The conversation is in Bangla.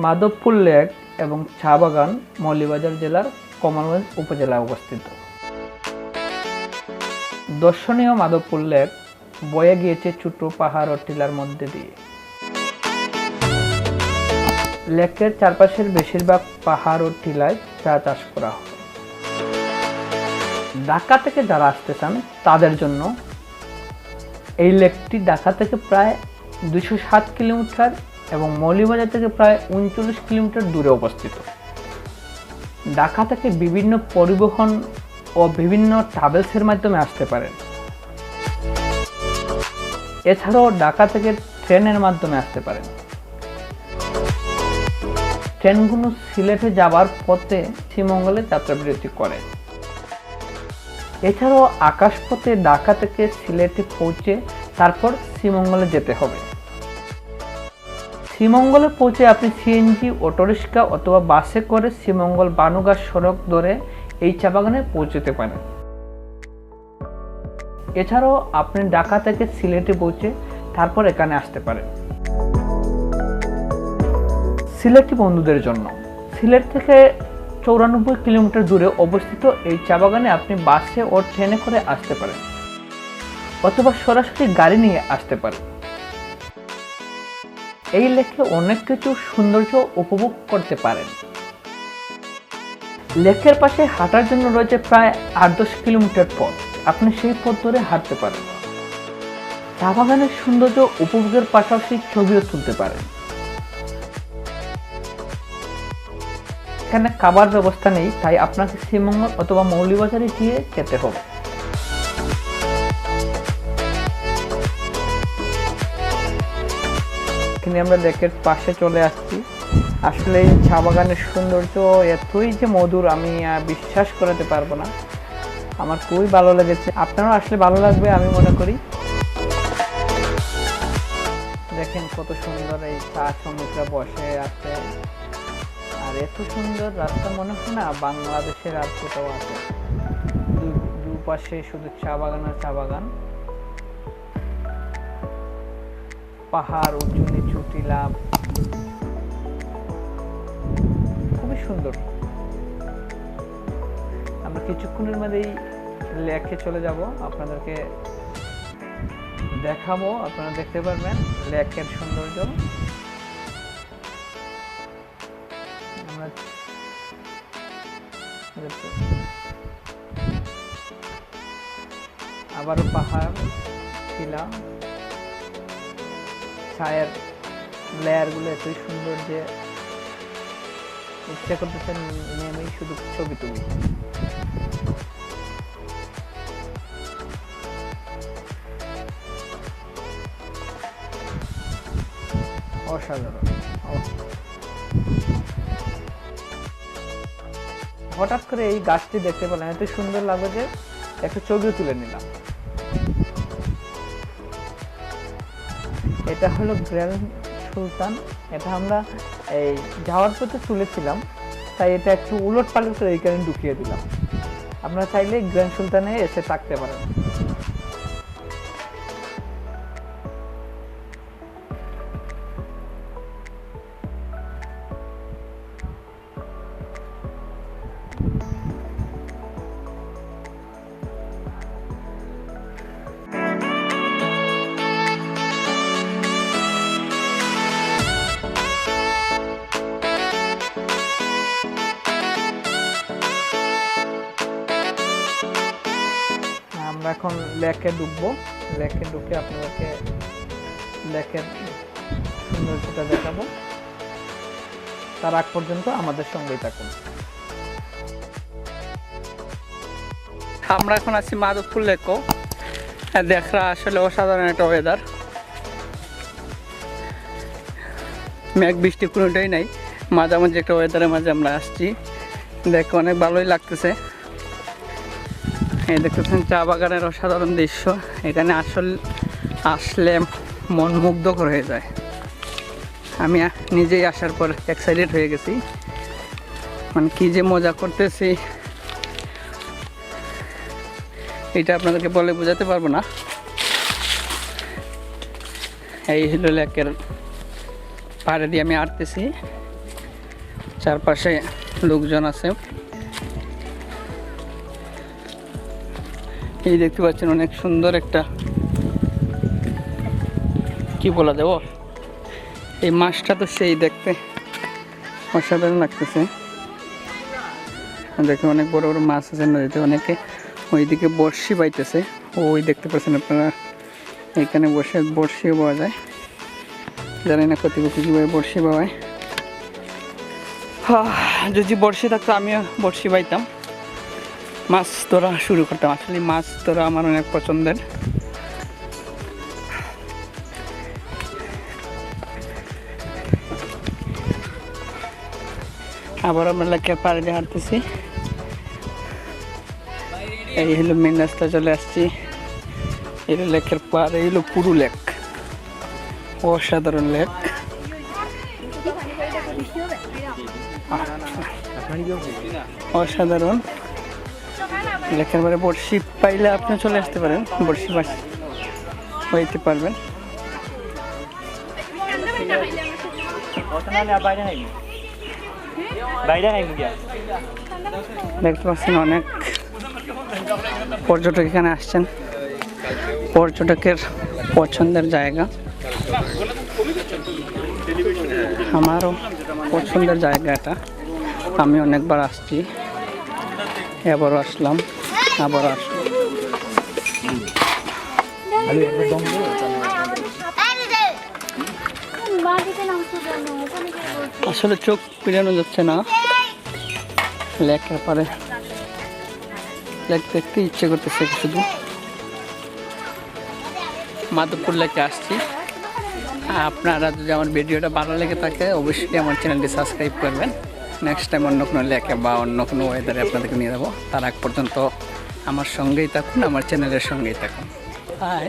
মাধবপুর লেক এবং চা বাগান মৌলভীবাজার জেলার কমলগঞ্জ উপজেলায় অবস্থিত। দর্শনীয় মাধবপুর লেক বয়ে গিয়েছে ছোট পাহাড় ও টিলার মধ্যে দিয়ে। লেকের চারপাশের বেশিরভাগ পাহাড় ও টিলায় চা চাষ করা হয়। ঢাকা থেকে যারা আসতে চান তাদের জন্য এই লেকটি ঢাকা থেকে প্রায় 207 কিলোমিটার এবং মৌলভীবাজার থেকে প্রায় 39 কিলোমিটার দূরে অবস্থিত। ঢাকা থেকে বিভিন্ন পরিবহন ও বিভিন্ন ট্রাভেলসের মাধ্যমে আসতে পারেন। এছাড়াও ঢাকা থেকে ট্রেনের মাধ্যমে আসতে পারেন। ট্রেনগুলো সিলেটে যাওয়ার পথে শ্রীমঙ্গলে যাত্রাবিরতি করে। এছাড়াও আকাশপথে ঢাকা থেকে সিলেটে পৌঁছে তারপর শ্রীমঙ্গলে যেতে হবে। শ্রীমঙ্গলে পৌঁছে আপনি সিএনজি, অটোরিক্সা অথবা বাসে করে শ্রীমঙ্গল বানুঘাট সড়ক ধরে এই চা বাগানে পৌঁছতে পারেন। এছাড়াও আপনি ঢাকা থেকে সিলেটে পৌঁছে তারপর এখানে আসতে পারেন। সিলেটি বন্ধুদের জন্য সিলেট থেকে 94 কিলোমিটার দূরে অবস্থিত এই চা বাগানে আপনি বাসে ও ট্রেনে করে আসতে পারেন অথবা সরাসরি গাড়ি নিয়ে আসতে পারেন। এই লেকে অনেক কিছু সৌন্দর্য উপভোগ করতে পারেন। লেকের পাশে হাঁটার জন্য রয়েছে প্রায় 8-10 কিলোমিটার পথ, আপনি সেই পথ ধরে হাঁটতে পারেন। চা বাগানের সৌন্দর্য উপভোগের পাশাপাশি ছবিও তুলতে পারেন। এখানে খাবার ব্যবস্থা নেই, তাই আপনাকে শ্রীমঙ্গল অথবা মৌলভীবাজারে গিয়ে খেতে হবে। এখানে আমরা লেকের পাশে চলে আসছি। আসলে এই চা বাগানের সৌন্দর্য এতই যে মধুর আমি বিশ্বাস করাতে পারবো না। আমার খুবই ভালো লেগেছে, আপনারও আসলে ভালো লাগবে আমি মনে করি। দেখেন কত সুন্দর এই চা শ্রমিকরা বসে আছে, আর এত সুন্দর রাস্তা মনে হয় না বাংলাদেশের আর কোথাও আছে। দুপাশে শুধু চা বাগান আর চা বাগান, পাহাড়, উঁচু নিচু টিলা, খুবই সুন্দর। আমরা কিছুক্ষণের মধ্যেই লেকে চলে যাব, আপনাদেরকে দেখাবো, আপনারা দেখতে পারবেন লেকের সৌন্দর্য। আবারও পাহাড়, টিলা, ছায়ের লেয়ারগুলো এতই সুন্দর যে ইচ্ছা করতেছে নেমেই শুধু ছবি তুলি। অসাধারণ। হঠাৎ করে এই গাছটি দেখতে পেলাম, এত সুন্দর লাগলো যে একটা ছবিও তুলে নিলাম। এটা হলো গ্র্যান্ড সুলতান। এটা আমরা এই যাওয়ার পথে তুলেছিলাম, তাই এটা একটু উলট পালট করে এইখানে ঢুকিয়ে দিলাম। আপনারা চাইলে গ্র্যান্ড সুলতানে এসে থাকতে পারেন। আমরা এখন লেকে ঢুকবো। লেকে ঢুকে আপনাদেরকে লেকের সৌন্দর্যটা দেখাবো। তার আগ পর্যন্ত আমাদের সঙ্গেই থাকুন। আমরা এখন আছি মাধবপুর লেকও। দেখা আসলে অসাধারণ একটা ওয়েদার, মেঘ বৃষ্টি কোনোটাই নাই, মাঝামাঝি একটা ওয়েদারের মাঝে আমরা আসছি। দেখে অনেক ভালোই লাগতেছে। এই দেখতেছেন চা বাগানের অসাধারণ দৃশ্য। এখানে আসলে মন মুগ্ধকর হয়ে যায়। আমি নিজেই আসার পর এক্সাইটেড হয়ে গেছি, মানে কি যে মজা করতেছি এটা আপনাদেরকে বলে বোঝাতে পারবো না। এই হলো লেকের পাড়ে দিয়ে আমি হাঁটতেছি। চারপাশে লোকজন আছে। এই দেখতে পাচ্ছেন অনেক সুন্দর একটা, কি বলা যাবো, এই মাছটা তো সেই দেখতে অসাধারণ লাগতেছে। দেখে অনেক বড় বড় মাছ আছে নদীতে, অনেকে ওইদিকে বড়শি বাইতেছে। ওই দেখতে পাচ্ছেন আপনারা, এখানে বসে বড়শিও পাওয়া যায়। জানি না কতটুকু কীভাবে বড়শি পাওয়ায়। যদি বড়শি থাকতো আমিও বড়শি বাইতাম, মাছ ধরা শুরু করতাম। আসলে মাছ ধরা আমার অনেক পছন্দের। আবার আমরা লেকের পাড়ে দিয়ে হাঁটতেছি। এই হলো মেন রাস্তা, চলে আসছি। এই লেকের পাড়, এই হলো পুরু লেক, অসাধারণ লেক। অসাধারণ লেকের পাড়ে বড়শি পাইলে আপনি চলে আসতে পারেন, বড়শি পাইতে পারবেন। দেখতে পাচ্ছেন অনেক পর্যটক এখানে আসছেন। পর্যটকের পছন্দের জায়গা, আমারও পছন্দের জায়গা এটা। আমি অনেকবার আসছি, এবারও আসলাম, আবারও আসলাম। আসলে চোখ ফিরানো যাচ্ছে না লেকের পারে, লেক দেখতে ইচ্ছে করতেছে শুধু। মাধবপুর লেকে আসছি। আপনারা যদি আমার ভিডিওটা ভালো লেগে থাকে অবশ্যই আমার চ্যানেলটি সাবস্ক্রাইব করবেন। নেক্সট টাইম অন্য কোনো লেকে বা অন্য কোনো ওয়েদারে আপনাদেরকে নিয়ে যাবো। তার আগ পর্যন্ত আমার সঙ্গেই থাকুন, আমার চ্যানেলের সঙ্গেই থাকুন। হাই।